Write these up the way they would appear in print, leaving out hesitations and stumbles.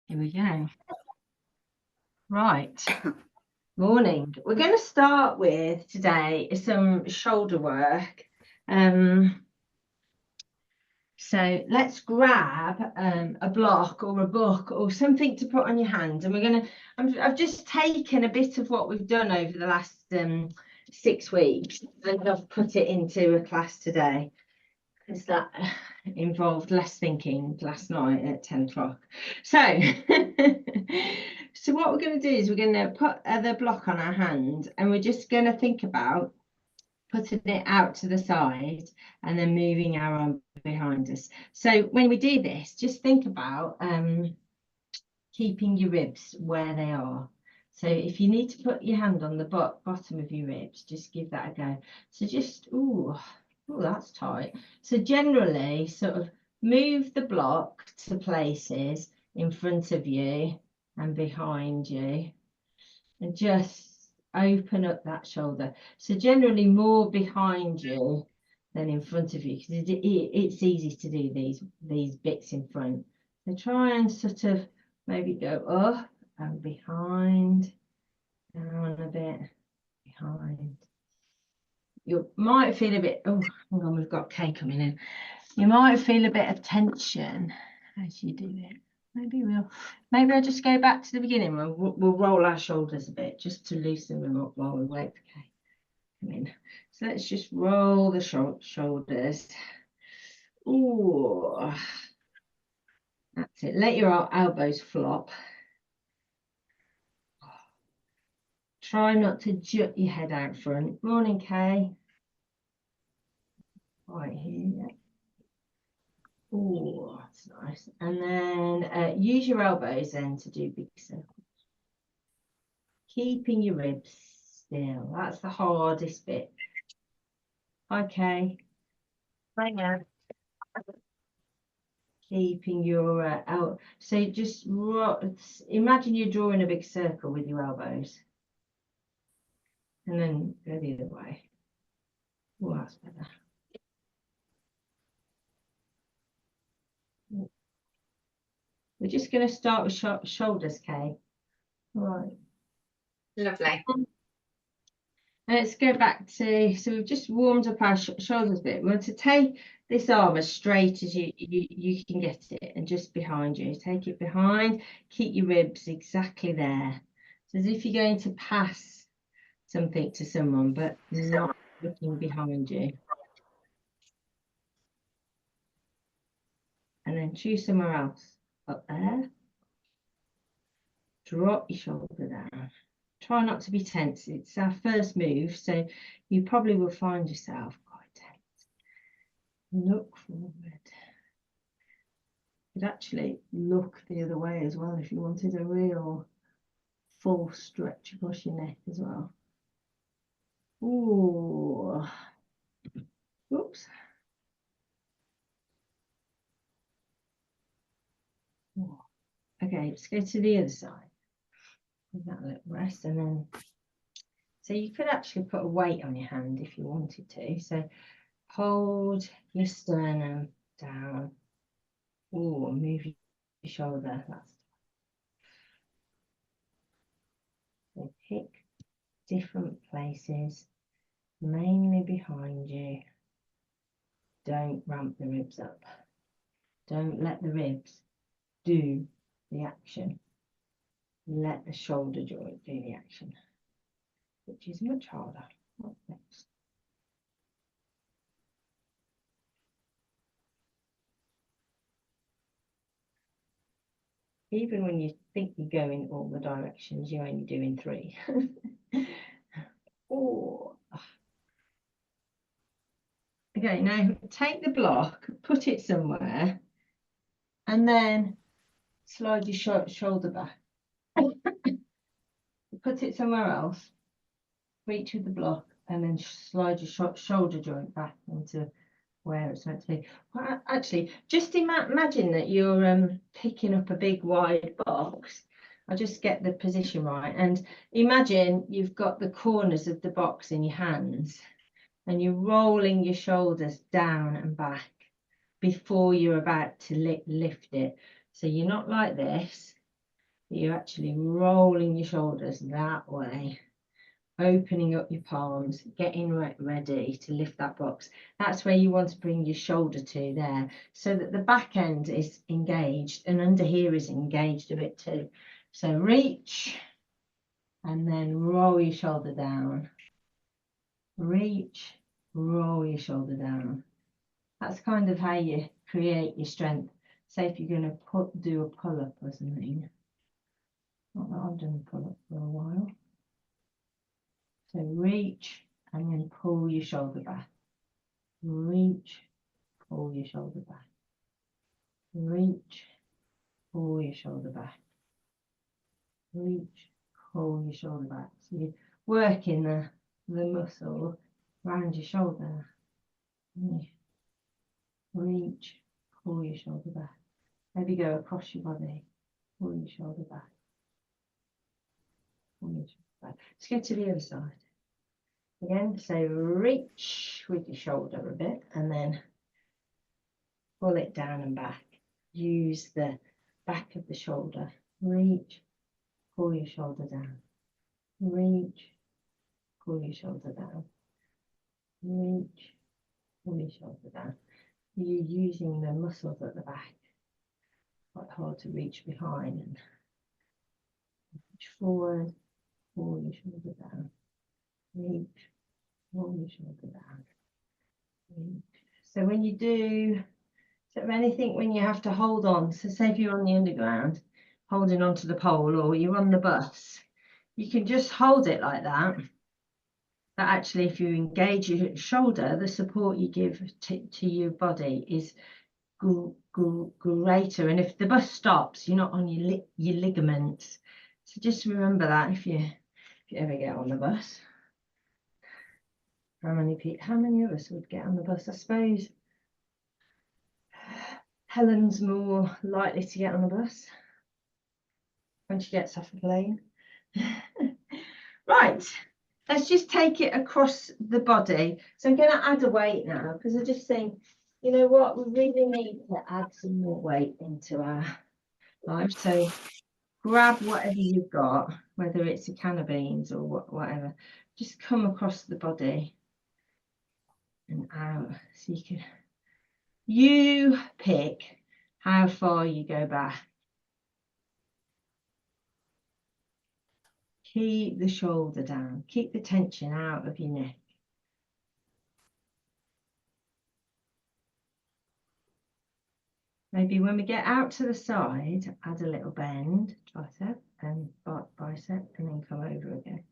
Here we go. Right. Morning. We're going to start with today some shoulder work. So let's grab a block or a book or something to put on your hand, and we're going to. I've just taken a bit of what we've done over the last 6 weeks, and I've put it into a class today. Because that involved less thinking last night at 10 o'clock. So, so what we're going to do is we're going to put the block on our hand, and we're just going to think about putting it out to the side and then moving our arm behind us. So when we do this, just think about keeping your ribs where they are. So if you need to put your hand on the bottom of your ribs, just give that a go. So just, oh, that's tight. So generally sort of move the block to places in front of you and behind you, and just open up that shoulder. So generally more behind you than in front of you, because it's easy to do these bits in front. So try and sort of maybe go up and behind, down a bit, behind. You might feel a bit, oh, hang on, we've got Kay coming in. You might feel a bit of tension as you do it. Maybe I'll just go back to the beginning. We'll roll our shoulders a bit just to loosen them up while we wait for Kay to come in. So let's just roll the shoulders. Ooh, that's it. Let your elbows flop. Try not to jut your head out front. Morning, Kay. Right here. Oh, that's nice. And then use your elbows then to do big circles. Keeping your ribs still. That's the hardest bit. Okay. Right now. Keeping your out. So just imagine you're drawing a big circle with your elbows. And then go the other way. Oh, that's better. We're just going to start with shoulders, Kay. Right. Lovely. Let's go back to, so we've just warmed up our shoulders a bit. We want to take this arm as straight as you can get it, and just behind you. Take it behind, keep your ribs exactly there. So as if you're going to pass something to someone, but not looking behind you. And then choose somewhere else. Up there. Drop your shoulder down. Try not to be tense. It's our first move, so you probably will find yourself quite tense. Look forward. You could actually look the other way as well if you wanted a real full stretch across your neck as well. Ooh. Oops. Okay, let's go to the other side. Give that a little rest, and then so you could actually put a weight on your hand if you wanted to. So hold your sternum down. Ooh, move your shoulder. That's so pick different places, mainly behind you. Don't ramp the ribs up. Don't let the ribs do the action. Let the shoulder joint do the action, which is much harder. What's next? Even when you think you're going all the directions, you're only doing 3. Oh. Okay, now take the block, put it somewhere, and then slide your shoulder back. Put it somewhere else, reach with the block, and then slide your shoulder joint back into where it's meant to be. Well, actually, just imagine that you're picking up a big wide box. I'll just get the position right, and imagine you've got the corners of the box in your hands, and you're rolling your shoulders down and back before you're about to lift it. So you're not like this, You're actually rolling your shoulders that way, opening up your palms, getting ready to lift that box. That's where you want to bring your shoulder to there, so that the back end is engaged and under here is engaged a bit too. So reach and then roll your shoulder down. Reach, roll your shoulder down. That's kind of how you create your strength. Say if you're going to do a pull-up or something. Not that I've done a pull-up for a while. So reach and then pull your shoulder back. Reach, pull your shoulder back. Reach, pull your shoulder back. Reach, pull your shoulder back. So you're working the muscle around your shoulder. Reach, pull your shoulder back. Maybe go across your body. Pull your shoulder back. Pull your shoulder back. Let's get to the other side. Again, so reach with your shoulder a bit and then pull it down and back. Use the back of the shoulder. Reach, pull your shoulder down. Reach, pull your shoulder down. Reach, pull your shoulder down. You're using the muscles at the back. Quite hard to reach behind and reach forward, pull your shoulder down. Reach, pull your shoulder down. Reach. So when you do anything, when you have to hold on, so say if you're on the underground, holding onto the pole, or you're on the bus, you can just hold it like that. But actually, if you engage your shoulder, the support you give to your body is greater. And if the bus stops, you're not on your ligaments. So just remember that if you ever get on the bus. How many of us would get on the bus? I suppose Helen's more likely to get on the bus when she gets off the plane. Right, let's just take it across the body. So I'm going to add a weight now, because I just think, you know what, we really need to add some more weight into our life. So grab whatever you've got, whether it's a can of beans or whatever, just come across the body and out. So you pick how far you go back. Keep the shoulder down, keep the tension out of your neck. Maybe when we get out to the side, add a little bend, tricep and bicep, and then come over again.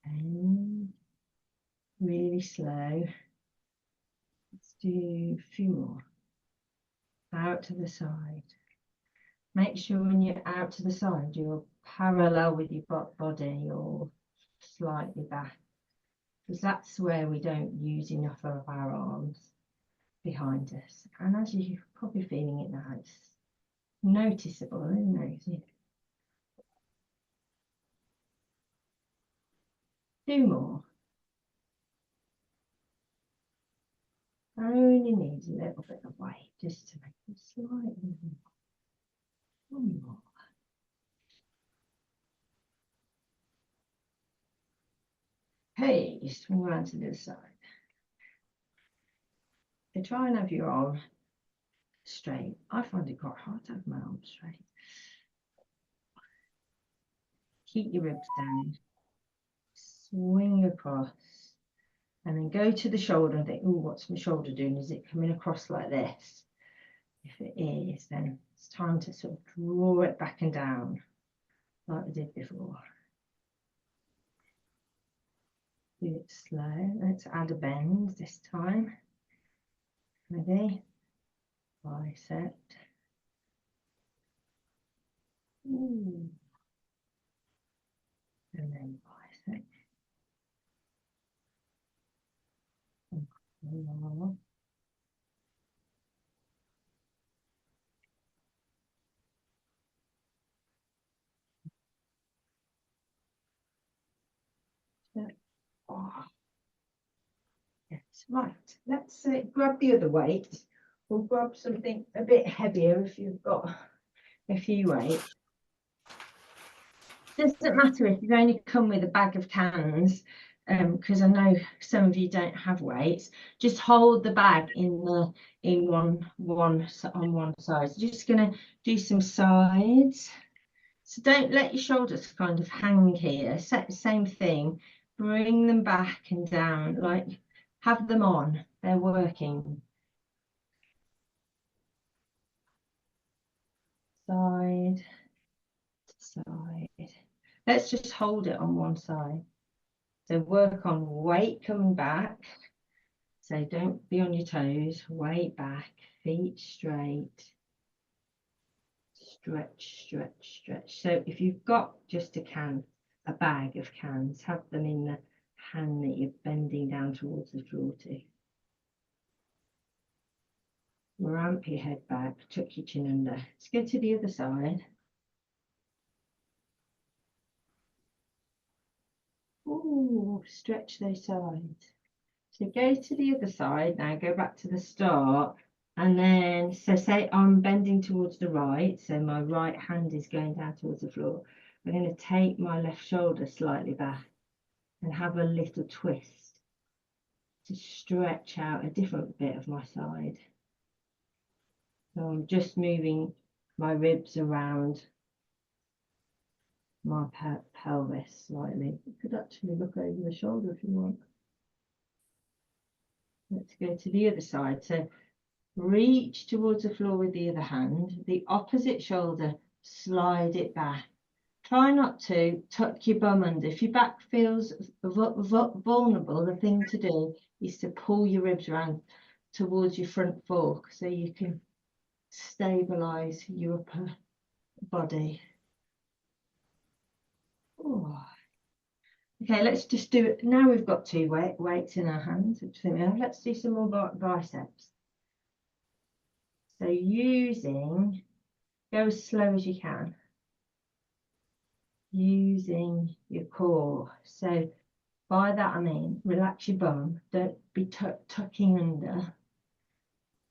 And really slow. Let's do a few more. Out to the side. Make sure when you're out to the side, you're parallel with your body or slightly back, because that's where we don't use enough of our arms behind us. And as you're probably feeling it now, it's noticeable, isn't it? 2 more. I only need a little bit of weight just to make it slightly more. 1 more. Hey, swing around to the side. So try and have your arm straight. I find it quite hard to have my arm straight. Keep your ribs down. Swing across. And then go to the shoulder and think, oh, what's my shoulder doing? Is it coming across like this? If it is, then it's time to sort of draw it back and down like we did before. Do it slow. Let's add a bend this time. Ready? Bicep. Ooh. And then bicep. Oh. Yes, right. Let's grab the other weight, we'll grab something a bit heavier if you've got a few weights. Doesn't matter if you've only come with a bag of cans, because I know some of you don't have weights. Just hold the bag in one on one side. So just going to do some sides. So don't let your shoulders kind of hang here. Same thing. Bring them back and down. Like have them on. They're working. Side to side. Let's just hold it on one side. So work on weight coming back. So don't be on your toes. Weight back, feet straight. Stretch, stretch, stretch. So if you've got just a bag of cans, have them in the hand that you're bending down towards the floor to. Ramp your head back, tuck your chin under. Let's go to the other side. Ooh, stretch those sides. So go to the other side now, go back to the start. And then, so say I'm bending towards the right, so my right hand is going down towards the floor. I'm going to take my left shoulder slightly back and have a little twist to stretch out a different bit of my side. So I'm just moving my ribs around my pelvis slightly. You could actually look over the shoulder if you want. Let's go to the other side. So reach towards the floor with the other hand. The opposite shoulder, slide it back. Try not to tuck your bum under. If your back feels vulnerable, the thing to do is to pull your ribs around towards your front fork so you can stabilize your upper body. Ooh. Okay, let's just do it. Now we've got two weights in our hands, which we have. Let's do some more biceps. So go as slow as you can. Using your core. So by that I mean relax your bum, don't be tucking under,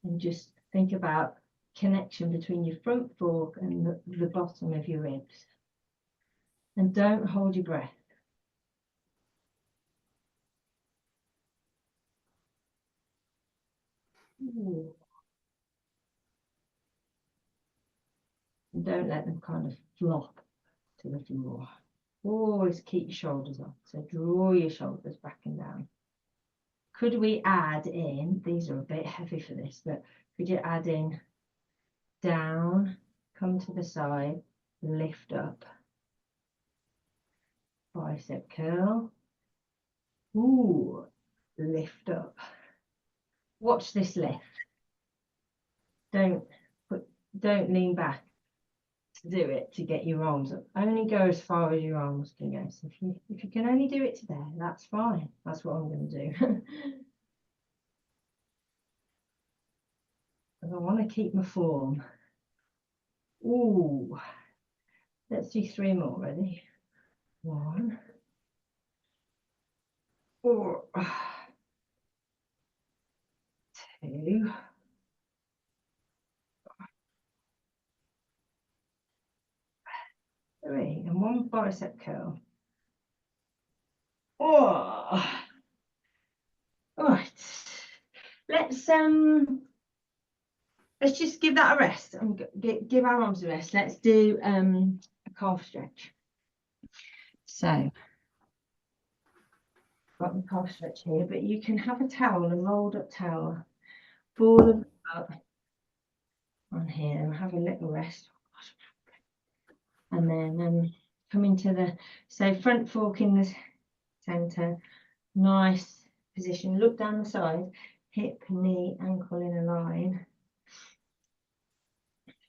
and just think about connection between your front fork and the bottom of your ribs. And don't hold your breath. Ooh. And don't let them kind of flop to the floor. Always keep your shoulders up. So draw your shoulders back and down. Could we add in, these are a bit heavy for this, but could you add in down, come to the side, lift up. Bicep curl. Ooh, lift up. Watch this lift. Don't lean back to do it to get your arms up. Only go as far as your arms can go. So if you can only do it to there, that's fine. That's what I'm going to do. I want to keep my form. Ooh. Let's do 3 more. Ready? 1. 4. 2. 3. And 1 bicep curl. Oh. All right. Let's just give that a rest and give our arms a rest. Let's do a calf stretch. So got the calf stretch here, but you can have a towel, a rolled up towel, ball of up on here and have a little rest. And then come into the front fork in the center, nice position. Look down the side, hip, knee, ankle in a line.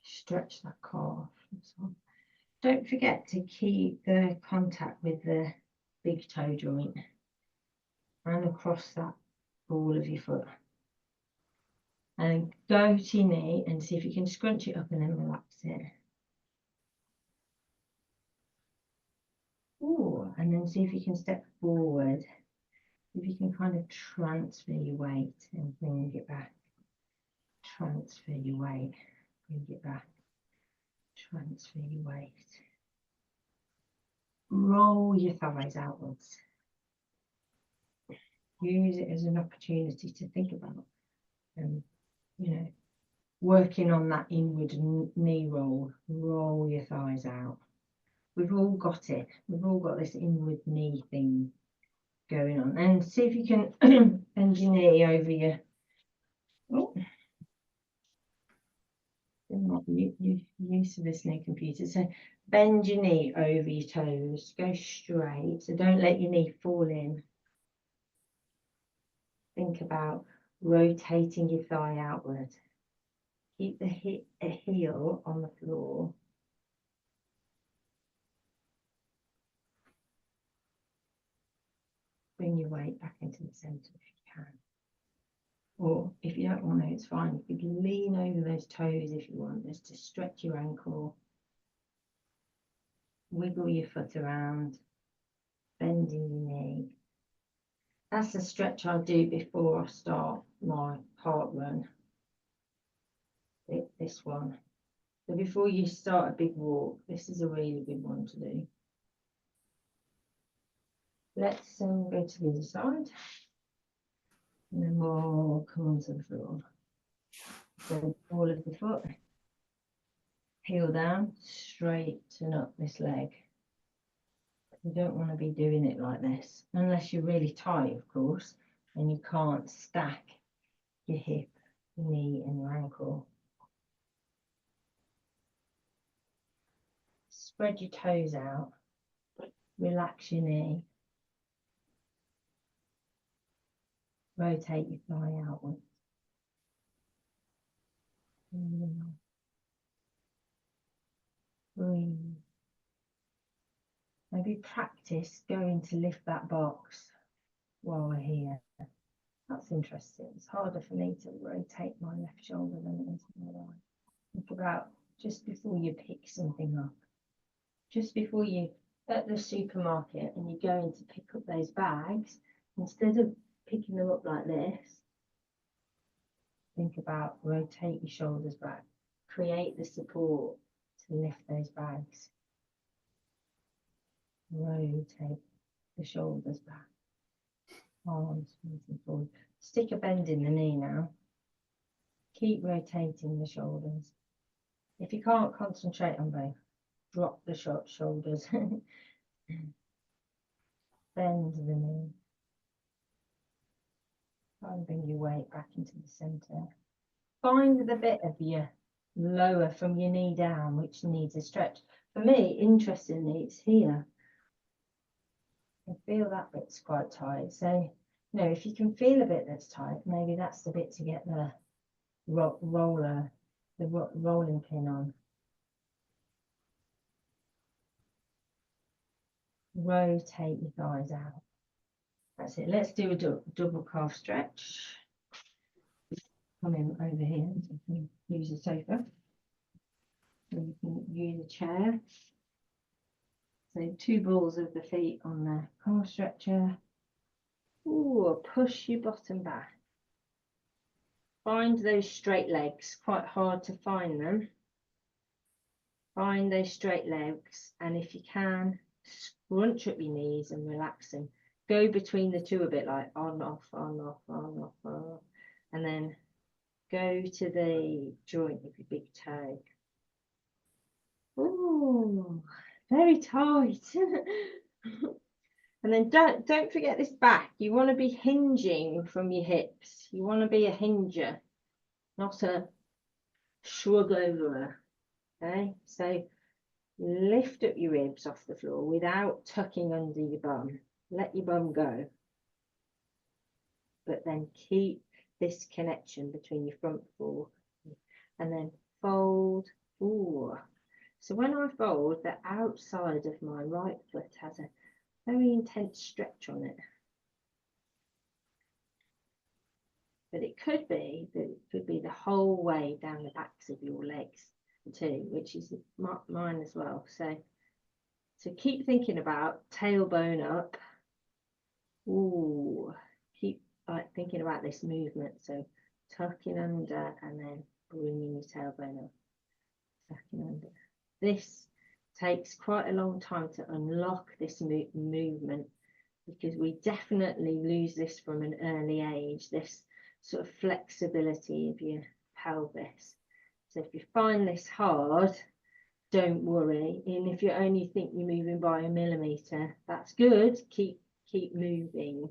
Stretch that calf. Don't forget to keep the contact with the big toe joint and across that ball of your foot. And go to your knee and see if you can scrunch it up and then relax it. Ooh, and then see if you can step forward. If you can kind of transfer your weight and bring it back. Transfer your weight, bring it back, transfer your weight. Roll your thighs outwards. Use it as an opportunity to think about, you know, working on that inward knee roll. Roll your thighs out. We've all got it. We've all got this inward knee thing going on. And see if you can bend your knee over your. Oh, you're used to this new computer. So bend your knee over your toes. Go straight. So don't let your knee fall in. Think about rotating your thigh outward. Keep the heel on the floor. Bring your weight back into the centre if you can. Or if you don't want to, it's fine. You can lean over those toes if you want, just to stretch your ankle. Wiggle your foot around, bending your knee. That's the stretch I do before I start my park run. This one. So before you start a big walk, this is a really good one to do. Let's go to the other side. And then we'll come onto the floor. So ball of the foot. Heel down, straighten up this leg. You don't want to be doing it like this, unless you're really tight, of course, and you can't stack your hip, your knee, and your ankle. Spread your toes out, relax your knee, rotate your thigh outwards. Breathe. Maybe practice going to lift that box while we're here. That's interesting. It's harder for me to rotate my left shoulder than it is my right. Think about just before you pick something up, just before you at the supermarket and you're going to pick up those bags, instead of picking them up like this, think about rotate your shoulders back, create the support to lift those bags. Rotate the shoulders back, arms moving forward. Stick a bend in the knee now. Keep rotating the shoulders. If you can't concentrate on both, drop the shoulders. Bend the knee. Try and bring your weight back into the centre. Find the bit of your lower from your knee down which needs a stretch. For me, interestingly, it's here. I feel that bit's quite tight. So, you know, if you can feel a bit that's tight, maybe that's the bit to get the rolling pin on. Rotate your thighs out. That's it. Let's do a double calf stretch. Come in over here. So you can use a sofa. So you can use a chair. So 2 balls of the feet on the calf stretcher. Ooh, push your bottom back. Find those straight legs. Quite hard to find them. Find those straight legs, and if you can, scrunch up your knees and relax them. Go between the two a bit, like on, off, on, off, on, off, on, off. And then go to the joint of your big toe. Ooh, very tight. And then don't forget this back. You want to be hinging from your hips. You want to be a hinger, not a shrug over. Okay, so lift up your ribs off the floor without tucking under your bum. Let your bum go. But then keep this connection between your front foot and then fold. Ooh. So when I fold, the outside of my right foot has a very intense stretch on it. But it could be the whole way down the backs of your legs too, which is mine as well. So keep thinking about tailbone up. Ooh, keep thinking about this movement. So tucking under and then bringing your tailbone up. Second under. This takes quite a long time to unlock this movement, because we definitely lose this from an early age, this sort of flexibility of your pelvis. So if you find this hard, don't worry. And if you only think you're moving by a millimetre, that's good. Keep moving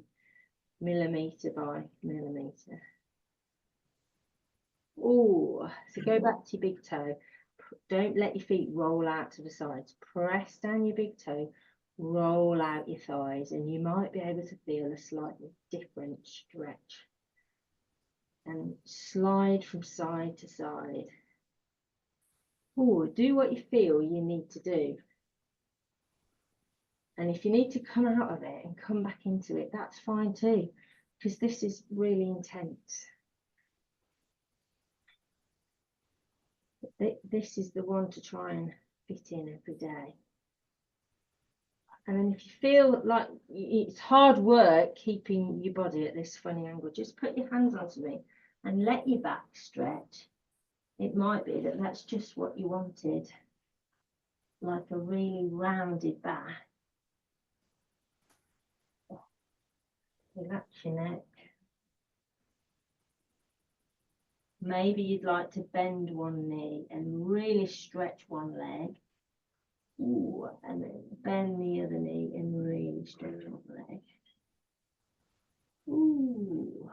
millimetre by millimetre. Oh, so go back to your big toe. Don't let your feet roll out to the sides. Press down your big toe, roll out your thighs, and you might be able to feel a slightly different stretch. And slide from side to side. Oh, do what you feel you need to do. And if you need to come out of it and come back into it, that's fine too, because this is really intense. This is the one to try and fit in every day. And then if you feel like it's hard work keeping your body at this funny angle, just put your hands onto me and let your back stretch. It might be that that's just what you wanted, like a really rounded back. Relax your neck. Maybe you'd like to bend one knee and really stretch one leg. Ooh, and then bend the other knee and really stretch one leg. Ooh.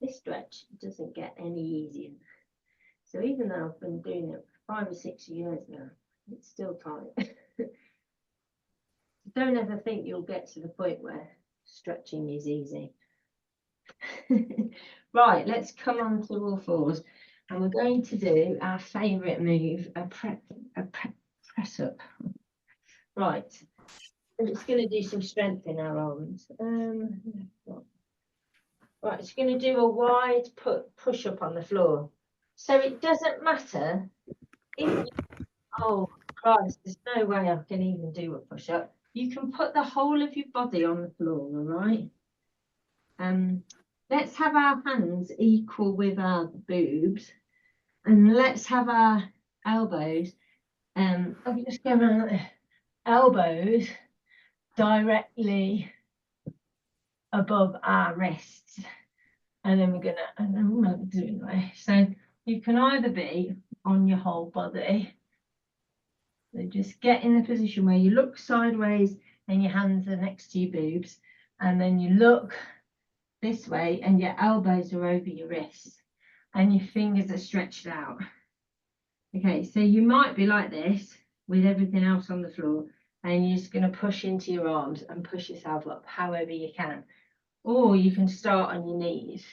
This stretch doesn't get any easier. So even though I've been doing it for 5 or 6 years now, it's still tight. Don't ever think you'll get to the point where stretching is easy. Right, let's come on to all fours, and we're going to do our favourite move, a press up. Right, I'm just going to do some strength in our arms. Right, it's going to do a wide push up on the floor. So it doesn't matter if, oh Christ, there's no way I can even do a push up. You can put the whole of your body on the floor, all right? Let's have our hands equal with our boobs, and let's have our elbows. Let me just go around there. Elbows directly above our wrists, and then we're gonna do it anyway. So you can either be on your whole body. So just get in the position where you look sideways and your hands are next to your boobs, and then you look this way and your elbows are over your wrists and your fingers are stretched out. Okay, so you might be like this with everything else on the floor, and you're just going to push into your arms and push yourself up however you can. Or you can start on your knees.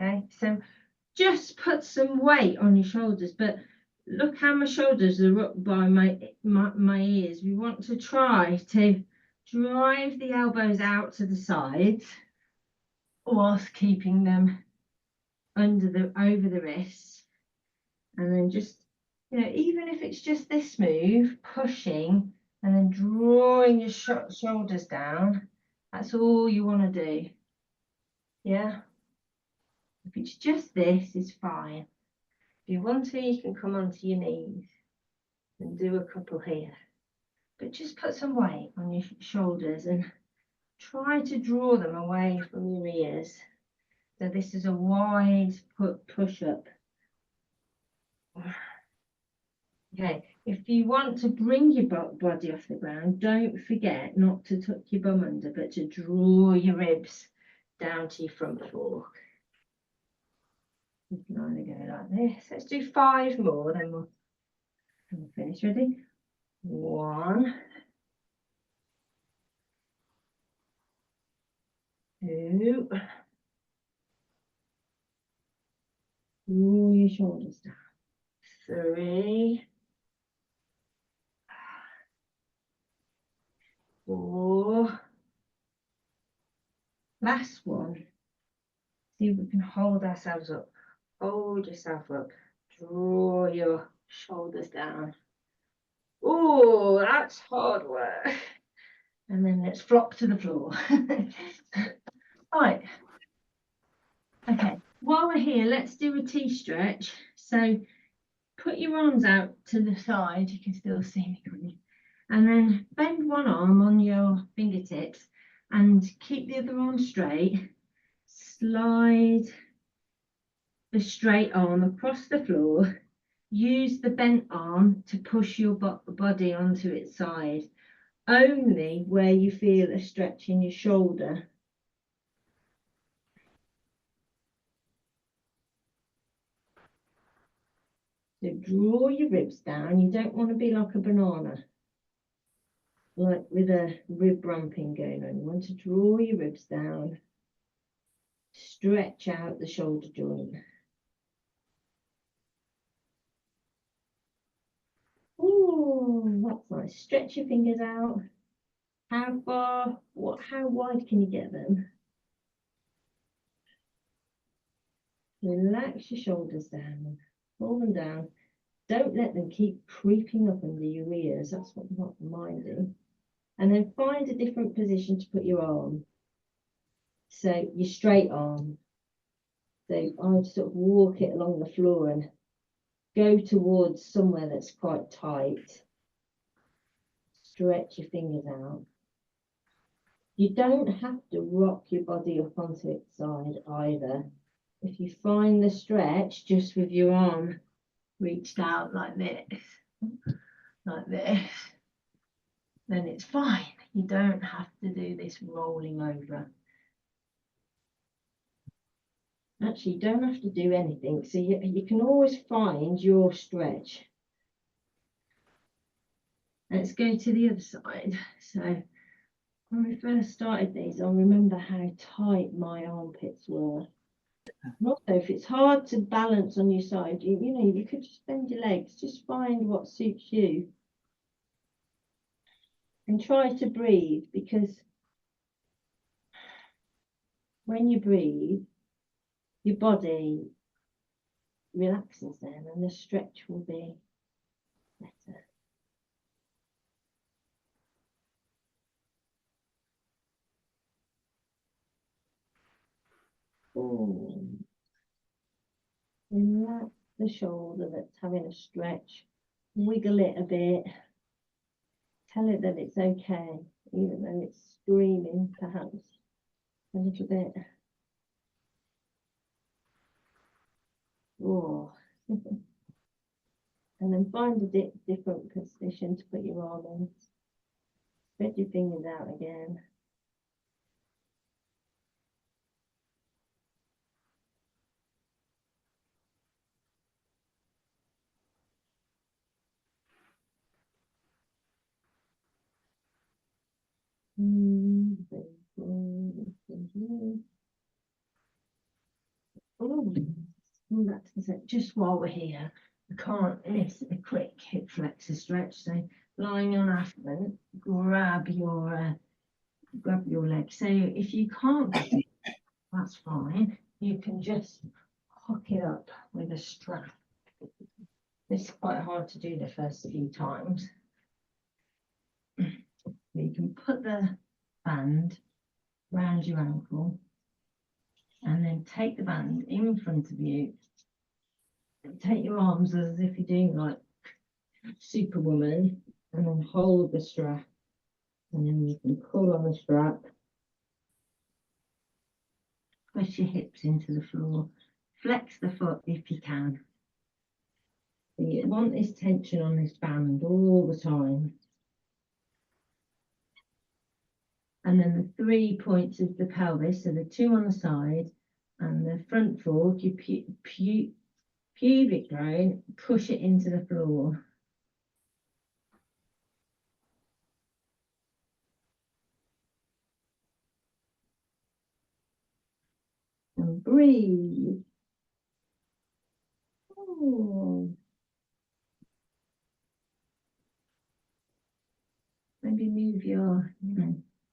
Okay, so just put some weight on your shoulders, but look how my shoulders are up by my ears. We want to try to drive the elbows out to the sides whilst keeping them over the wrists, and then just, you know, even if it's just this move, pushing and then drawing your shoulders down, that's all you want to do. Yeah, if it's just this, it's fine. If you want to, you can come onto your knees and do a couple here, but just put some weight on your shoulders and try to draw them away from your ears. So this is a wide push up. Okay, if you want to bring your body off the ground, don't forget not to tuck your bum under, but to draw your ribs down to your front fork. You can either go like this. Let's do 5 more, then we'll finish. Ready? 1, 2. Draw your shoulders down. 3, 4. Last one. See if we can hold ourselves up. Hold yourself up. Draw your shoulders down. Oh, that's hard work. And then let's flop to the floor. Right. Okay, while we're here, let's do a T-stretch. So put your arms out to the side. You can still see me, can't you? And then bend one arm on your fingertips and keep the other arm straight. Slide the straight arm across the floor. Use the bent arm to push your body onto its side, only where you feel a stretch in your shoulder. So draw your ribs down. You don't want to be like a banana, like with a rib ramping going on. You want to draw your ribs down, stretch out the shoulder joint. Oh, that's nice. Stretch your fingers out. How far, how wide can you get them? Relax your shoulders down, pull them down. Don't let them keep creeping up under your ears. That's what mine do. And then find a different position to put your arm. So your straight arm. So I would sort of walk it along the floor and go towards somewhere that's quite tight. Stretch your fingers out. You don't have to rock your body up onto its side either. If you find the stretch just with your arm reached out like this, then it's fine. You don't have to do this rolling over. Actually, you don't have to do anything. So you can always find your stretch. Let's go to the other side. So when we first started these, I remember how tight my armpits were. And also, if it's hard to balance on your side, you know, you could just bend your legs, just find what suits you. And try to breathe, because when you breathe, your body relaxes then and the stretch will be better. Oh. Relax the shoulder that's having a stretch. Wiggle it a bit. Tell it that it's okay, even though it's screaming perhaps a little bit. Oh. And then find a different position to put your arm in. Spread your fingers out again. Just while we're here, I can't miss a quick hip flexor stretch. So lying on abdomen, grab your leg. So if you can't get it, that's fine. You can just hook it up with a strap. It's quite hard to do the first few times. You can put the band around your ankle and then take the band in front of you and take your arms as if you're doing like Superwoman, and then hold the strap, and then you can pull on the strap, push your hips into the floor, flex the foot if you can. So you want this tension on this band all the time. And then the 3 points of the pelvis, so the 2 on the side and the front fork, your pubic bone, push it into the floor. And breathe. Oh. Maybe move your,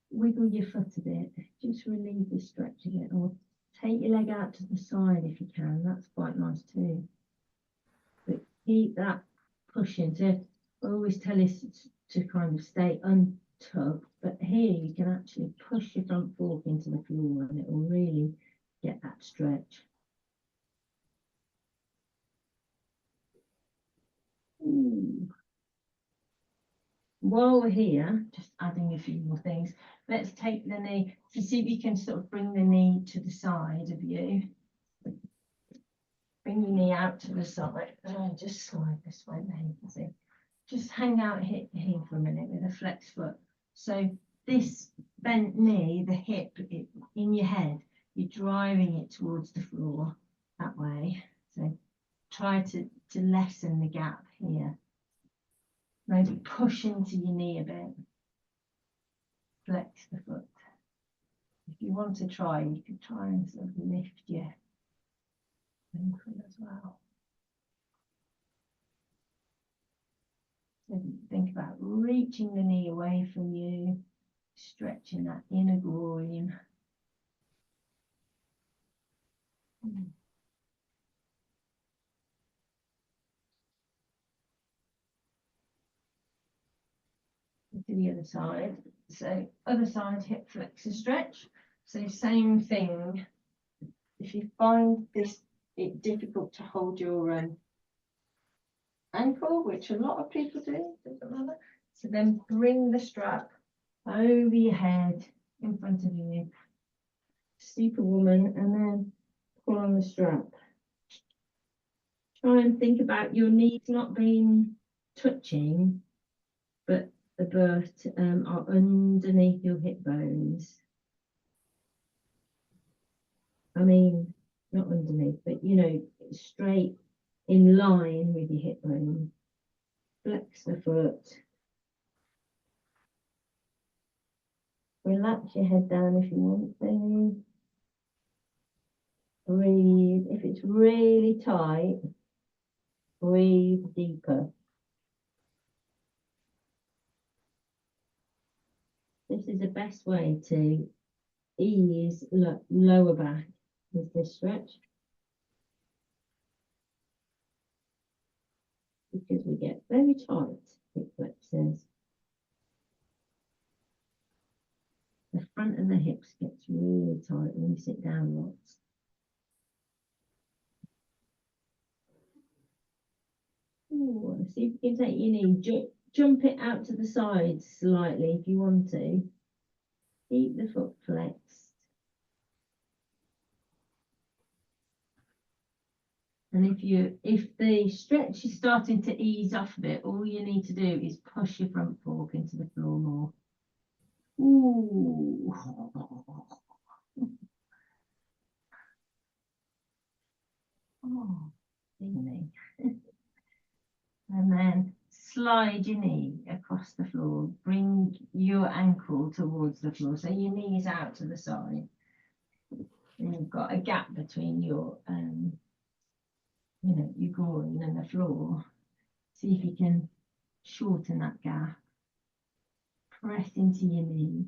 wiggle your foot a bit, just relieve the stretch a bit, or take your leg out to the side if you can. That's quite nice too. But keep that pushing. So I always tell us to kind of stay tucked, but here you can actually push your front fork into the floor and it will really get that stretch. Ooh. While we're here, just adding a few more things, let's take the knee. So see if you can sort of bring the knee to the side of you. Bring your knee out to the side. And just slide this way, there you can see. Just hang out here for a minute with a flex foot. So this bent knee, the hip in your head, you're driving it towards the floor that way. So try to lessen the gap here. Maybe push into your knee a bit. Flex the foot. If you want to try, you could try and sort of lift your ankle as well. So think about reaching the knee away from you, stretching that inner groin. To the other side. So other side, hip flexor stretch. So same thing. If you find it difficult to hold your ankle, which a lot of people do, doesn't matter. So then bring the strap over your head in front of you, Superwoman, and then pull on the strap. Try and think about your knees not being touching, but the birth are underneath your hip bones. I mean, not underneath, but you know, straight in line with your hip bone. Flex the foot. Relax your head down if you want to. Breathe. If it's really tight, breathe deeper. This is the best way to ease lower back with this stretch. Because we get very tight hip flexors. The front of the hips gets really tight when you sit down lots. Ooh, see if you can take your knee, jump it out to the side slightly if you want to. Keep the foot flexed. And if the stretch is starting to ease off a bit, all you need to do is push your front fork into the floor more. Ooh. Oh, knee. And then slide your knee across the floor. Bring your ankle towards the floor. So your knee is out to the side. And you've got a gap between your your groin and the floor. See if you can shorten that gap. Press into your knee.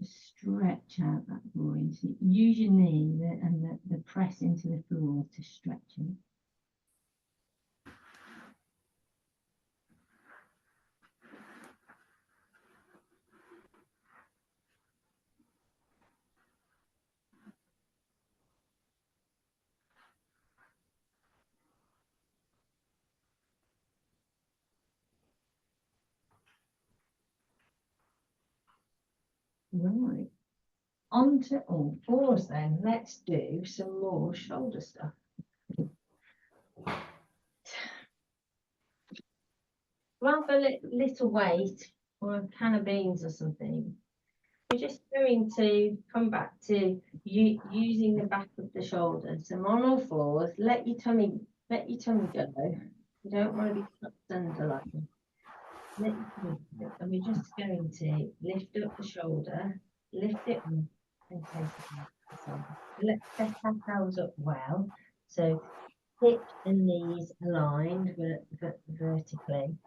Stretch out that groin. So use your knee and the press into the floor to stretch it. Right. On to all fours then. Let's do some more shoulder stuff. Rather little weight or a can of beans or something. We're just going to come back to using the back of the shoulders. So on all fours, let your tummy go. You don't want to be tucked under like that. And we're just going to lift up the shoulder, lift it up and take it down. Let's set ourselves up well. So hips and knees aligned vertically.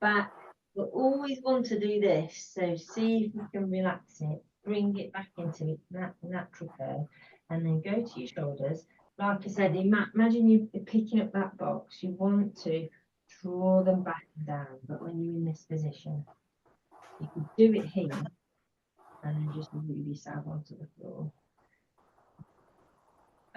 Back, we always want to do this. So see if you can relax it, bring it back into its natural curve, and then go to your shoulders. Like I said, imagine you're picking up that box. You want to draw them back and down. But when you're in this position, you can do it here and then just move yourself onto the floor.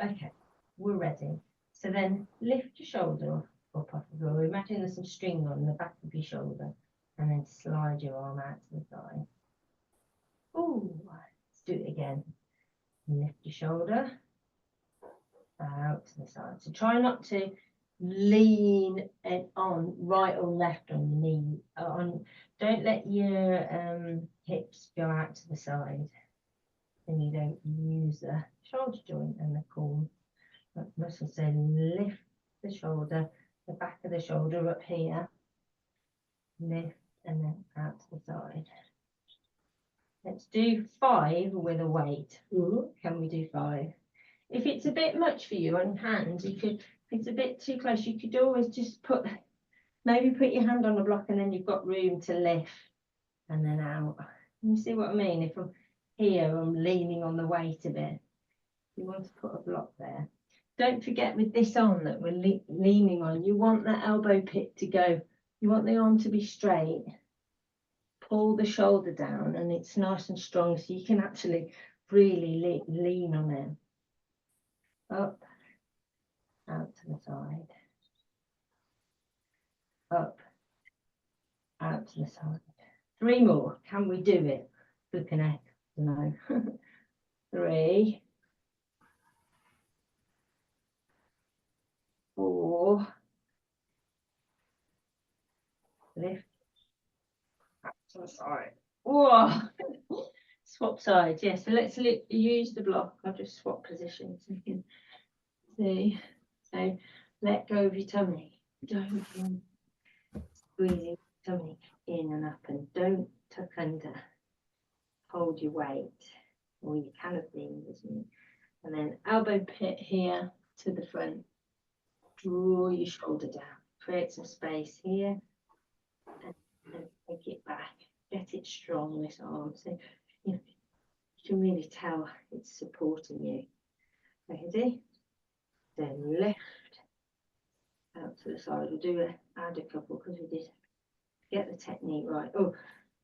Okay, we're ready. So then lift your shoulder up off the floor. Imagine there's some string on the back of your shoulder and then slide your arm out to the side. Oh, let's do it again. Lift your shoulder out to the side. So try not to lean it on right or left on your knee. Don't let your hips go out to the side. Then you don't use the shoulder joint and the core muscle. So lift the shoulder, the back of the shoulder up here. Lift and then out to the side. Let's do 5 with a weight. Ooh, can we do 5? If it's a bit much for you on hands, you could, if it's a bit too close, you could always just maybe put your hand on the block and then you've got room to lift and then out. You see what I mean? If I'm here, I'm leaning on the weight a bit. You want to put a block there. Don't forget with this arm that we're leaning on, you want that elbow pit to go. You want the arm to be straight. Pull the shoulder down and it's nice and strong so you can actually really lean on it. Up, out to the side. Up, out to the side. 3 more. Can we do it? Flipping heck, no. 3, 4. Lift. Out to the side. Whoa. Swap sides. Yeah, so let's use the block. I'll just swap positions so you can see. So let go of your tummy. Don't squeeze your tummy in and up and don't tuck under. Hold your weight, or you can have leaned, isn't it? And then elbow pit here to the front. Draw your shoulder down. Create some space here and take it back. Get it strong, this arm. So you can really tell it's supporting you. Ready? Then lift out to the side. We'll add a couple because we did get the technique right. Oh,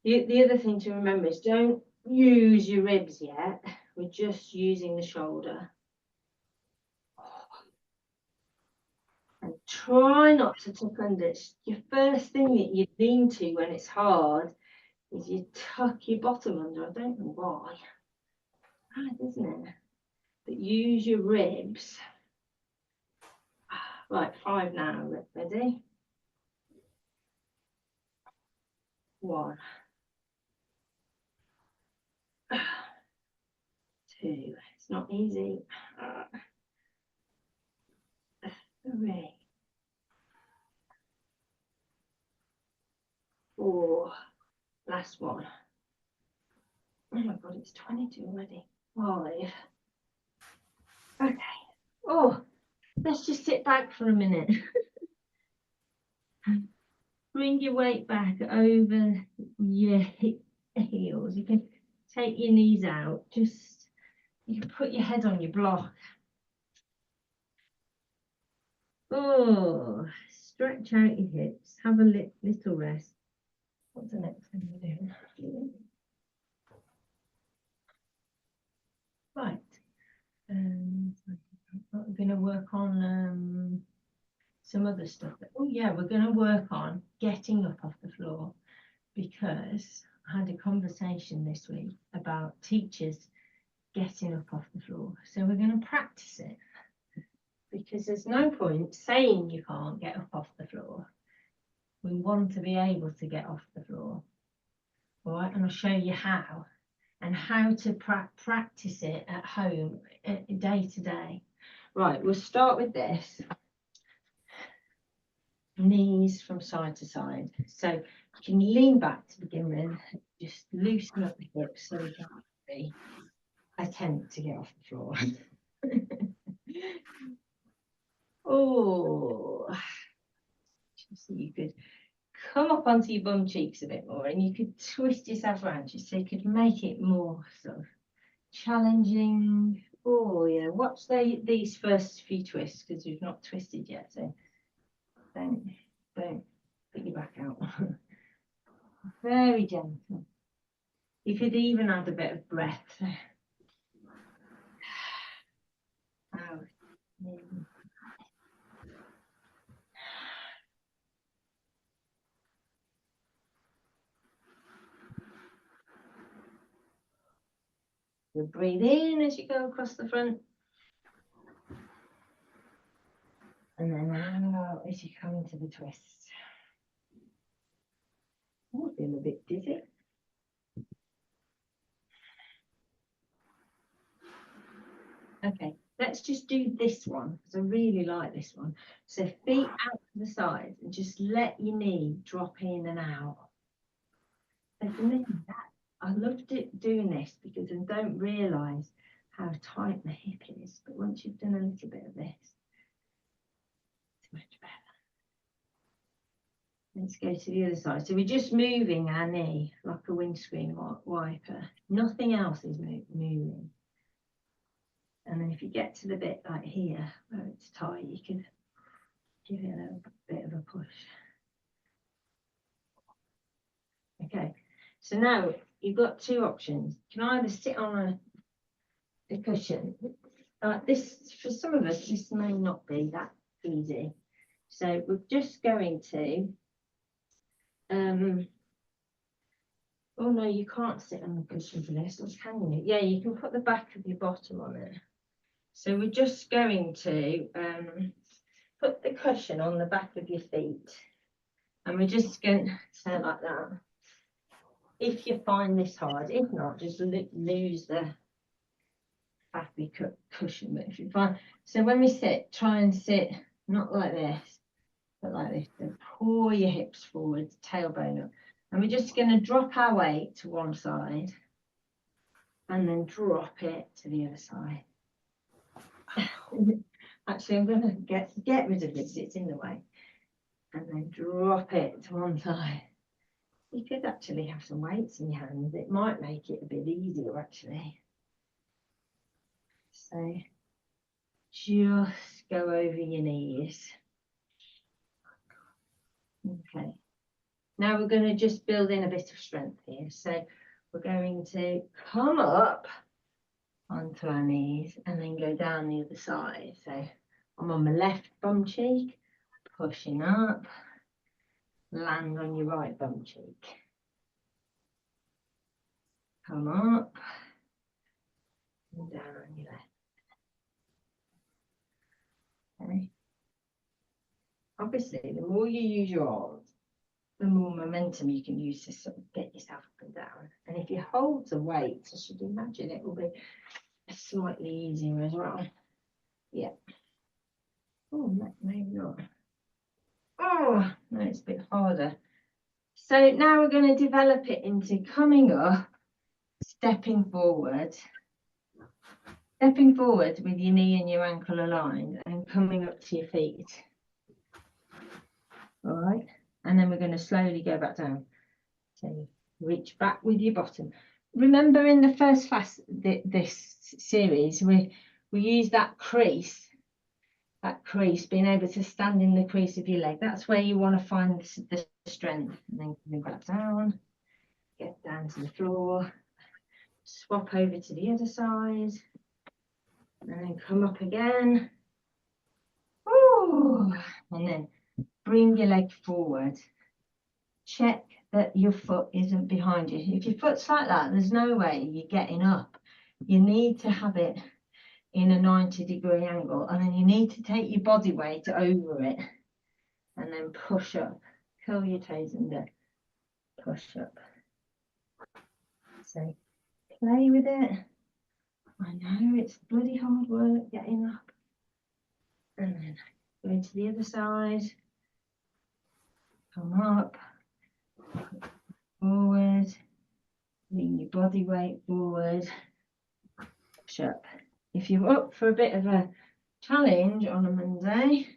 the other thing to remember is don't use your ribs yet. We're just using the shoulder. And try not to tuck under. Your first thing that you lean to when it's hard is you tuck your bottom under. I don't know why. Hard, isn't it? But use your ribs. Right, 5 now. Ready? 1. 2. It's not easy. 3. 4. Last one. Oh my God, it's 22 already. 5. Okay. Oh, let's just sit back for a minute. Bring your weight back over your heels. You can take your knees out. You can put your head on your block. Oh, stretch out your hips. Have a little rest. What's the next thing we're doing? Right. We're going to work on some other stuff. Oh yeah, we're going to work on getting up off the floor, because I had a conversation this week about teachers getting up off the floor. So we're going to practice it, because there's no point saying you can't get up off the floor. We want to be able to get off the floor. All right, and I'll show you how, and how to practice it at home, day to day. Right, we'll start with this. Knees from side to side. So you can lean back to begin with, just loosen up the hips so we can actually attempt to get off the floor. Oh, so you could come up onto your bum cheeks a bit more, and you could twist yourself around just so you could make it more sort of challenging. Oh yeah, watch these first few twists, because we've not twisted yet, so don't Don't put your back out. Very gentle. You could even add a bit of breath. Out. In. You breathe in as you go across the front. And then out as you come into the twist. Oh, I feel a bit dizzy. Okay, let's just do this one because I really like this one. So feet out to the side and just let your knee drop in and out. So for me, I loved it doing this because I don't realise how tight the hip is. But once you've done a little bit of this, it's much better. Let's go to the other side. So we're just moving our knee like a windscreen wiper. Nothing else is moving. And then if you get to the bit like here where it's tight, you can give it a little bit of a push. Okay, so now you've got two options. You can either sit on a cushion. This, for some of us, this may not be that easy. So we're just going to, oh no, you can't sit on the cushion for this, or can you? Yeah, you can put the back of your bottom on it. So we're just going to put the cushion on the back of your feet. And we're just going to say like that. If you find this hard, if not, just lose the fabric cushion. But if you find, so when we sit, try and sit not like this, but like this. So pull your hips forward, tailbone up. And we're just going to drop our weight to one side and then drop it to the other side. Actually, I'm going to get rid of this, it's in the way. And then drop it to one side. You could actually have some weights in your hands. It might make it a bit easier, actually. So just go over your knees. Okay. Now we're going to just build in a bit of strength here. So we're going to come up onto our knees and then go down the other side. So I'm on my left bum cheek, pushing up, land on your right bum cheek. Come up and down on your left. Okay. Obviously, the more you use your arms, the more momentum you can use to sort of get yourself up and down. And if you hold the weight, I should imagine it will be slightly easier as well. Yeah. Oh, maybe not. Oh, no, it's a bit harder. So now we're going to develop it into coming up, stepping forward with your knee and your ankle aligned and coming up to your feet. All right. And then we're going to slowly go back down. So reach back with your bottom. Remember in the first class, this series, we use that crease, being able to stand in the crease of your leg. That's where you want to find the strength. And then coming back down, get down to the floor, swap over to the other side, and then come up again. Ooh. And then bring your leg forward. Check that your foot isn't behind you. If your foot's like that, there's no way you're getting up. You need to have it in a 90-degree angle, and then you need to take your body weight over it and then push up. Curl your toes under, push up. So play with it. I know it's bloody hard work getting up. And then go to the other side. Come up. Forward. Lean your body weight forward. Push up. If you're up for a bit of a challenge on a Monday,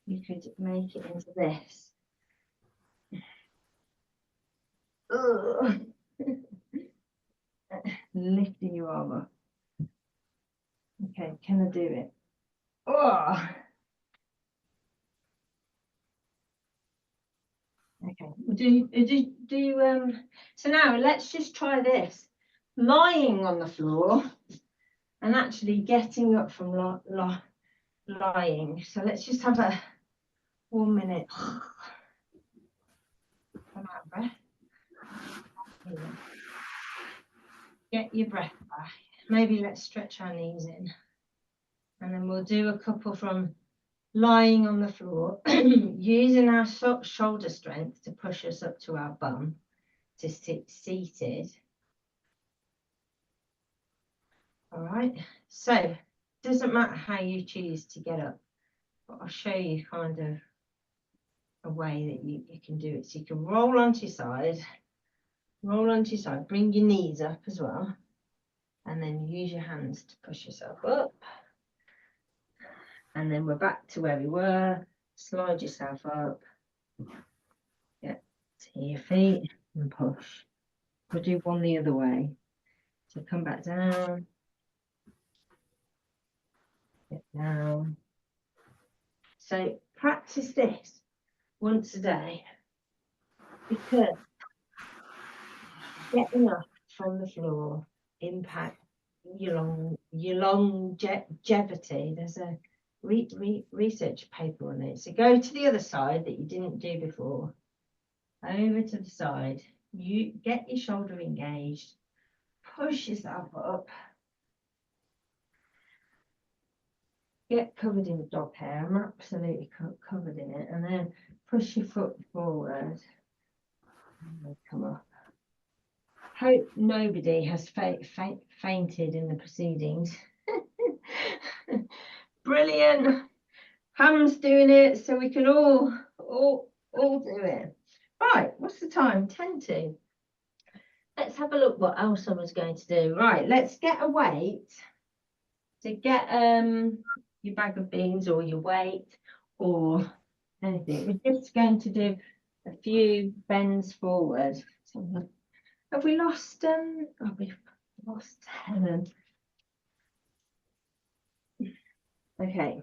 you could make it into this. Lifting your arm up. Okay, can I do it? Oh. So now let's just try this. Lying on the floor and actually getting up from lying. So let's just have a 1 minute. Come out of breath. Get your breath back. Maybe let's stretch our knees in. And then we'll do a couple from lying on the floor, using our shoulder strength to push us up to our bum, to sit seated. All right, so it doesn't matter how you choose to get up, but I'll show you kind of a way that you can do it. So you can roll onto your side, bring your knees up as well, and then use your hands to push yourself up. And then we're back to where we were. Slide yourself up. Get to your feet and push. We'll do one the other way. So come back down. Get down. So practice this once a day, because getting up from the floor impact your longevity. There's a research paper on it. So go to the other side that you didn't do before. Over to the side. You get your shoulder engaged. Push yourself up. Get covered in dog hair. I'm absolutely covered in it. And then push your foot forward. And come up. Hope nobody has fainted in the proceedings. Brilliant. Ham's doing it, so we can all do it. Right, what's the time? 10 to. Let's have a look what else I was going to do. Right, let's get a weight. So get your bag of beans or your weight or anything. We're just going to do a few bends forward. So, have we lost we've lost Helen. Okay.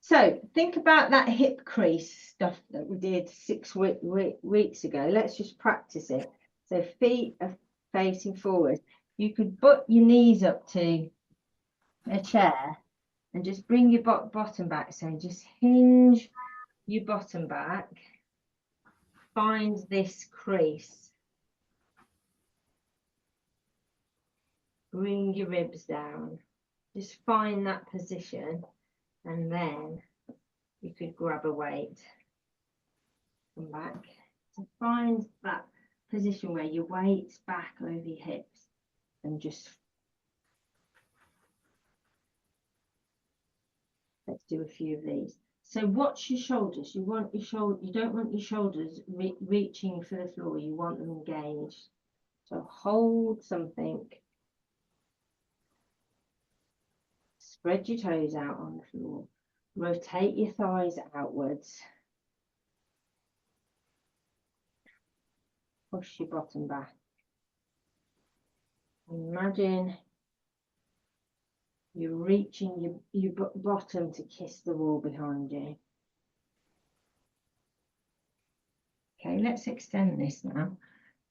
So think about that hip crease stuff that we did 6 weeks ago. Let's just practice it. So feet are facing forward. You could put your knees up to a chair and just bring your bottom back. So just hinge your bottom back. Find this crease. Bring your ribs down. Just find that position, and then you could grab a weight. Come back. So find that position where your weight's back over your hips, and just let's do a few of these. So watch your shoulders. You want your shoulder. You don't want your shoulders reaching for the floor. You want them engaged. So hold something. Spread your toes out on the floor. Rotate your thighs outwards. Push your bottom back. Imagine you're reaching your bottom to kiss the wall behind you. Okay, let's extend this now.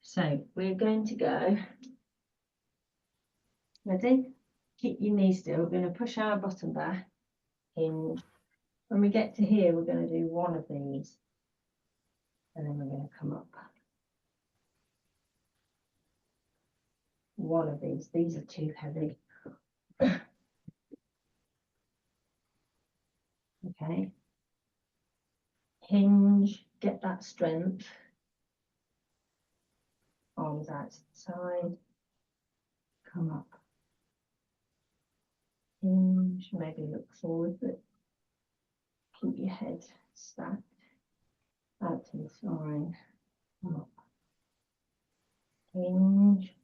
So we're going to go. Ready? Keep your knees still. We're going to push our bottom back. Hinge. When we get to here, we're going to do one of these. And then we're going to come up. One of these. These are too heavy. Okay. Hinge. Get that strength. Arms out to the side. Come up. Hinge. Maybe look forward, but keep your head stacked. Out to the side. Come up. Hinge.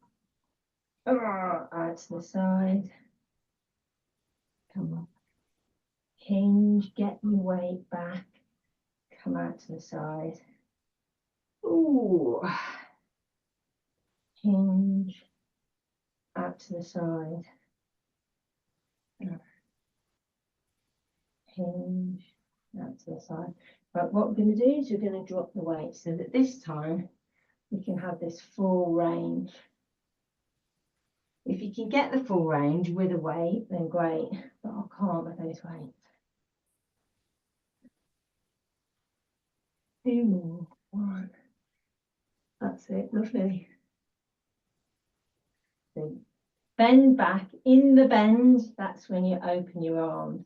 Out to the side. Come up. Hinge. Get your weight back. Come out to the side. Ooh. Hinge. Out to the side. Hinge. out to the side. But what we're going to do is we're going to drop the weight so that this time we can have this full range. If you can get the full range with a weight, then great, but I can't with those weights. 2 more, 1. That's it, lovely. So bend back. In the bend, that's when you open your arms.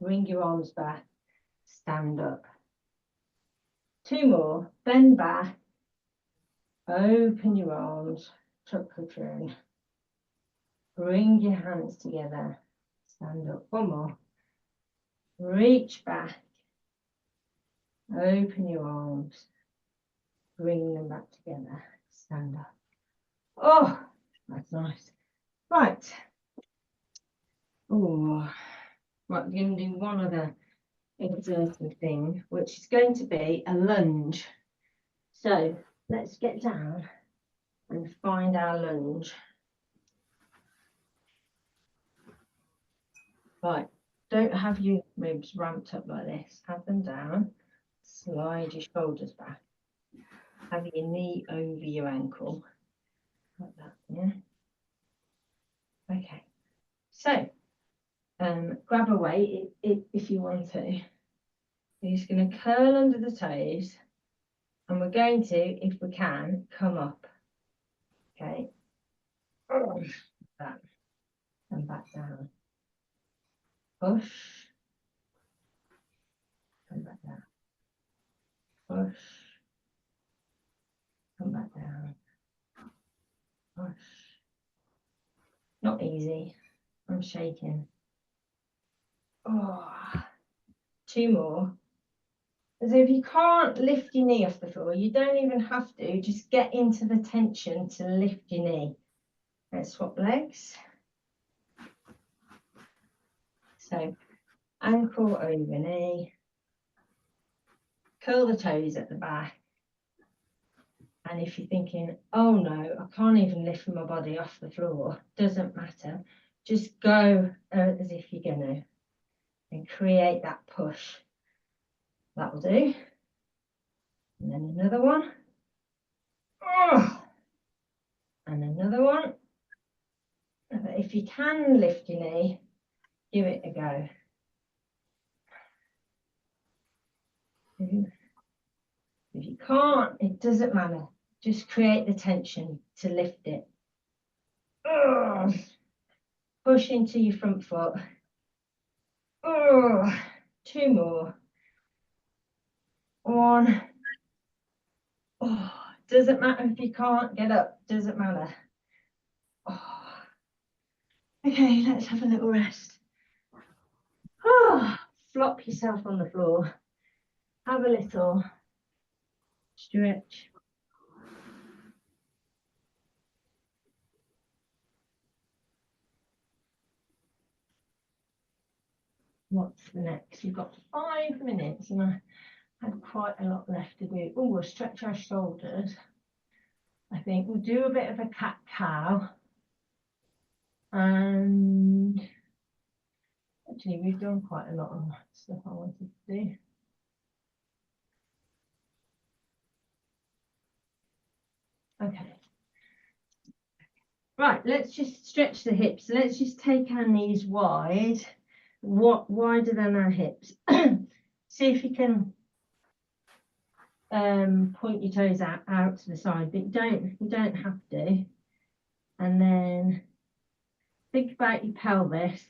Bring your arms back, stand up. 2 more, bend back, open your arms, tuck the chin. Bring your hands together, stand up. 1 more. Reach back, open your arms, bring them back together, stand up. Oh, that's nice. Right. Oh, right, we're going to do one other exerting thing, which is going to be a lunge. So let's get down and find our lunge. Right, don't have your ribs ramped up like this. Have them down. Slide your shoulders back. Have your knee over your ankle. Like that, yeah. Okay. So, grab a weight if you want to. You're just going to curl under the toes, and we're going to, if we can, come up. Okay. That. And back down. Push. Come back down. Push. Come back down. Push. Not easy. I'm shaking. Oh. 2 more. So if you can't lift your knee off the floor, you don't even have to. Just get into the tension to lift your knee. Let's swap legs. So ankle over knee. Curl the toes at the back. And if you're thinking, oh no, I can't even lift my body off the floor, doesn't matter. Just go as if you're going to. And create that push. That will do. And then another one. Oh. And another one. If you can lift your knee, give it a go. If you can't, it doesn't matter. Just create the tension to lift it. Ugh. Push into your front foot. Ugh. 2 more. 1. Oh, doesn't matter if you can't get up. Doesn't matter. Oh. Okay, let's have a little rest. Oh, flop yourself on the floor. Have a little stretch. What's the next? You've got 5 minutes, and I had quite a lot left to do. Oh, we'll stretch our shoulders. I think we'll do a bit of a cat-cow. And actually, we've done quite a lot of stuff I wanted to do. Okay. Right, let's just stretch the hips. Let's just take our knees wide, wider than our hips. See if you can point your toes out to the side, but you don't have to. And then think about your pelvis.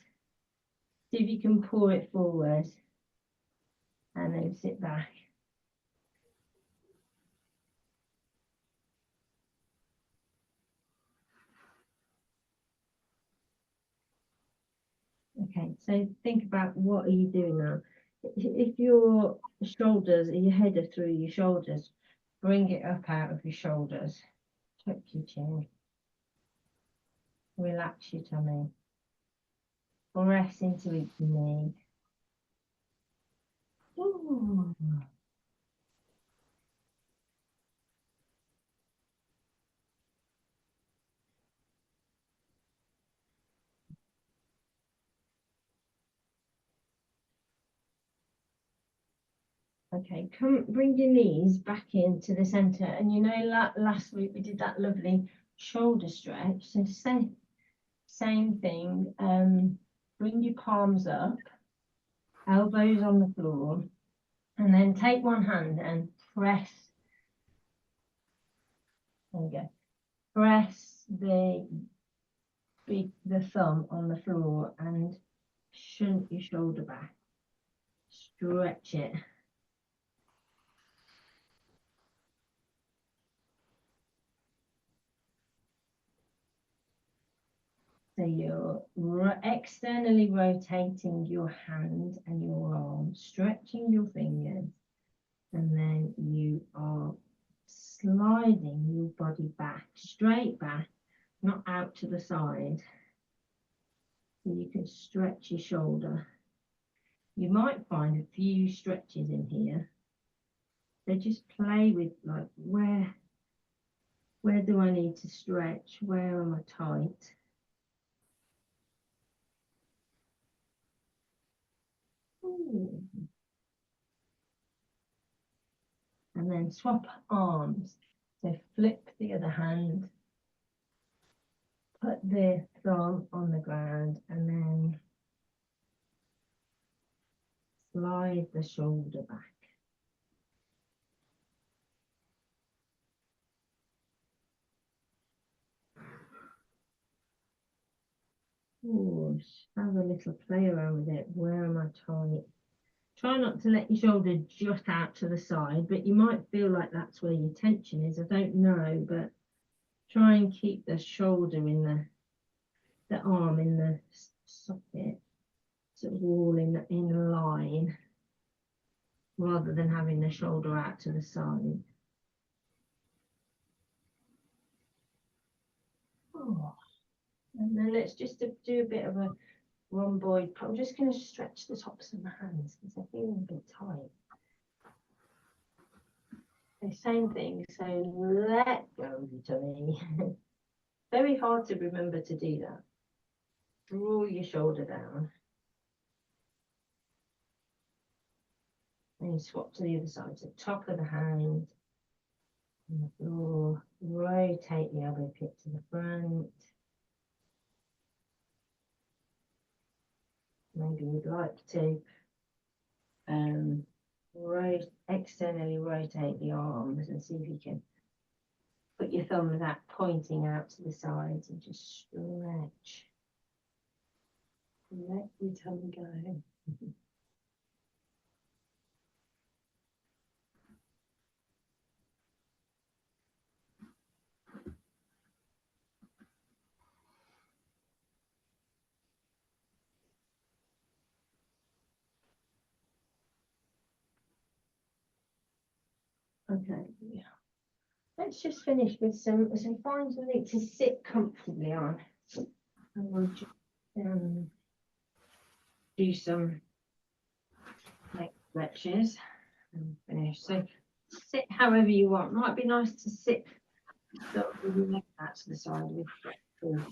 See if you can pull it forward. And then sit back. Okay, so think about what are you doing now. If your shoulders, your head are through your shoulders, bring it up out of your shoulders. Tuck your chin. Relax your tummy. Press into each knee. Ooh. Okay, come bring your knees back into the center. And you know, last week we did that lovely shoulder stretch. So same thing. Bring your palms up, elbows on the floor, and then take one hand and press. There we go. Press the thumb on the floor and shunt your shoulder back. Stretch it. So you're externally rotating your hand and your arm, stretching your fingers, and then you are sliding your body back, straight back, not out to the side. So you can stretch your shoulder. You might find a few stretches in here. So just play with like where do I need to stretch? Where am I tight? Ooh. And then swap arms. So flip the other hand, put the thumb on the ground, and then slide the shoulder back. Ooh, have a little play around with it. Where am I tight? Try not to let your shoulder jut out to the side, but you might feel like that's where your tension is. I don't know, but try and keep the shoulder in the arm in the socket, sort of all in line, rather than having the shoulder out to the side. Oh. And then let's just do a bit of a rhomboid. I'm just going to stretch the tops of my hands because I feel a bit tight. The same thing, so let go of your tummy. Very hard to remember to do that. Draw your shoulder down. And you swap to the other side, so top of the hand on the floor. Rotate the elbow pit to the front. Maybe you'd like to externally rotate the arms and see if you can put your thumb with that pointing out to the sides and just stretch. Let your tongue go. Okay, yeah. Let's just finish with some find something to sit comfortably on. And we'll just do some neck stretches and finish. So sit however you want. Might be nice to sit with your leg out to the side with foot.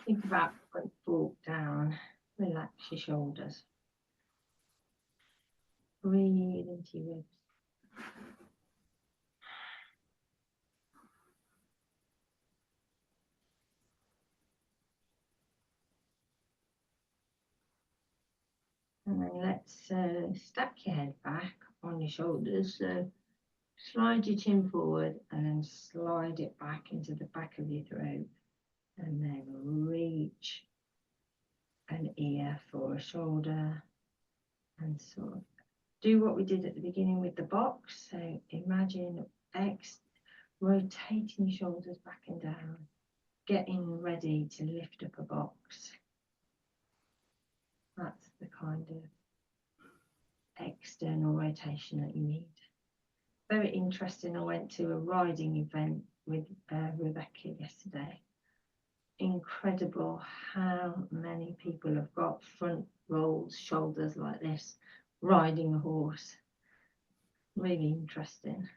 Think about front fork down. Relax your shoulders. Breathe into your ribs. And then let's stack your head back on your shoulders. So slide your chin forward and then slide it back into the back of your throat. And then reach an ear for a shoulder. And sort of do what we did at the beginning with the box. So imagine rotating your shoulders back and down. Getting ready to lift up a box. That's the kind of external rotation that you need. Very interesting. I went to a riding event with Rebecca yesterday. Incredible how many people have got front rolled shoulders like this, riding a horse. Really interesting.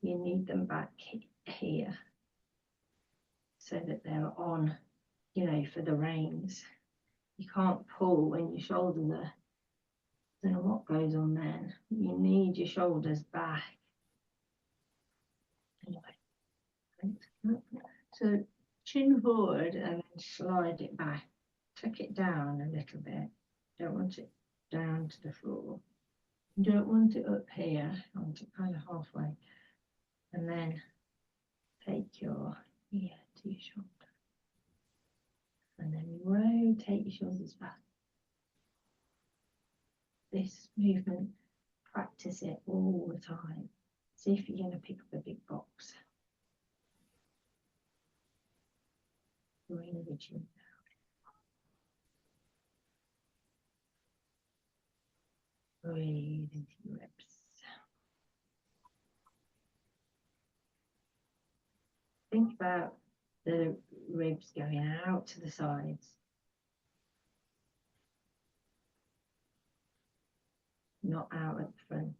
You need them back here so that they're on, you know, for the reins. You can't pull when your shoulders are Don't know what goes on then. You need your shoulders back. Anyway, so chin forward and then slide it back. Tuck it down a little bit. Don't want it down to the floor. You don't want it up here. I want it kind of halfway. And then take your ear to your shoulder. And then rotate your shoulders back. This movement, practice it all the time. See if you're going to pick up a big box. Bring the chin down. Breathe into your ribs. Think about the ribs going out to the sides. Not out at the front.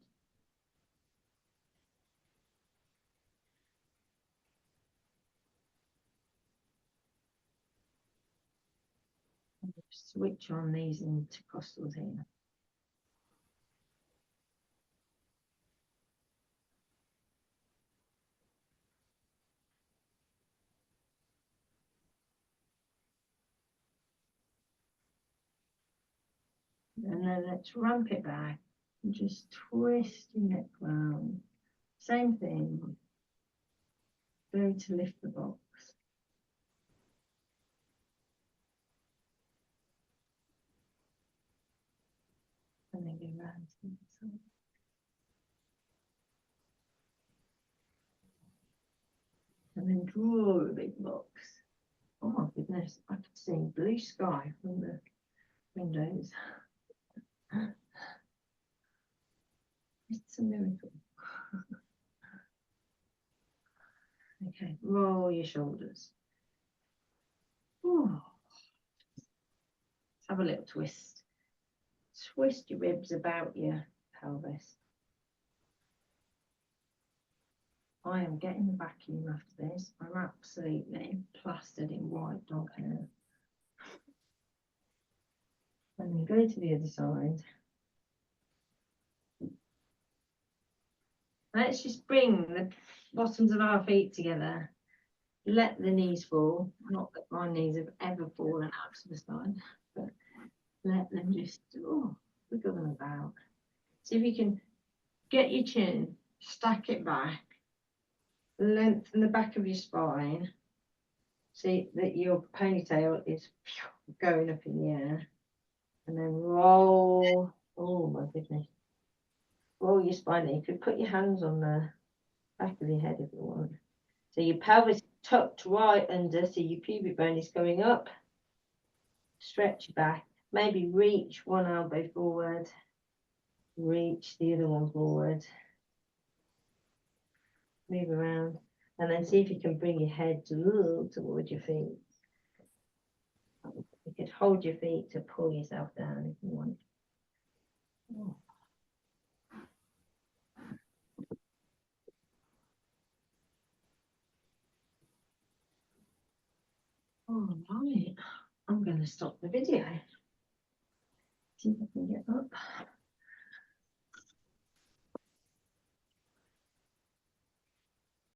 Switch on these intercostals here. And then let's ramp it back and just twist your neck round. Same thing. Go to lift the box. And then go round to the side. And then draw a big box. Oh my goodness, I could see blue sky from the windows. It's a miracle. Okay, roll your shoulders. Ooh. Let's have a little twist. Twist your ribs about your pelvis. I am getting the vacuum after this. I'm absolutely plastered in white dog hair. And then go to the other side. Let's just bring the bottoms of our feet together. Let the knees fall. Not that my knees have ever fallen out to the side, but let them just wiggle them about. See if you can get your chin, stack it back, lengthen the back of your spine. See that your ponytail is going up in the air. And then roll. Oh my goodness. Roll your spine. You could put your hands on the back of your head if you want. So your pelvis tucked right under, so your pubic bone is going up. Stretch your back. Maybe reach one elbow forward. Reach the other one forward. Move around. And then see if you can bring your head towards your feet. You could hold your feet to pull yourself down if you want. Oh. All right, I'm going to stop the video. See if I can get up.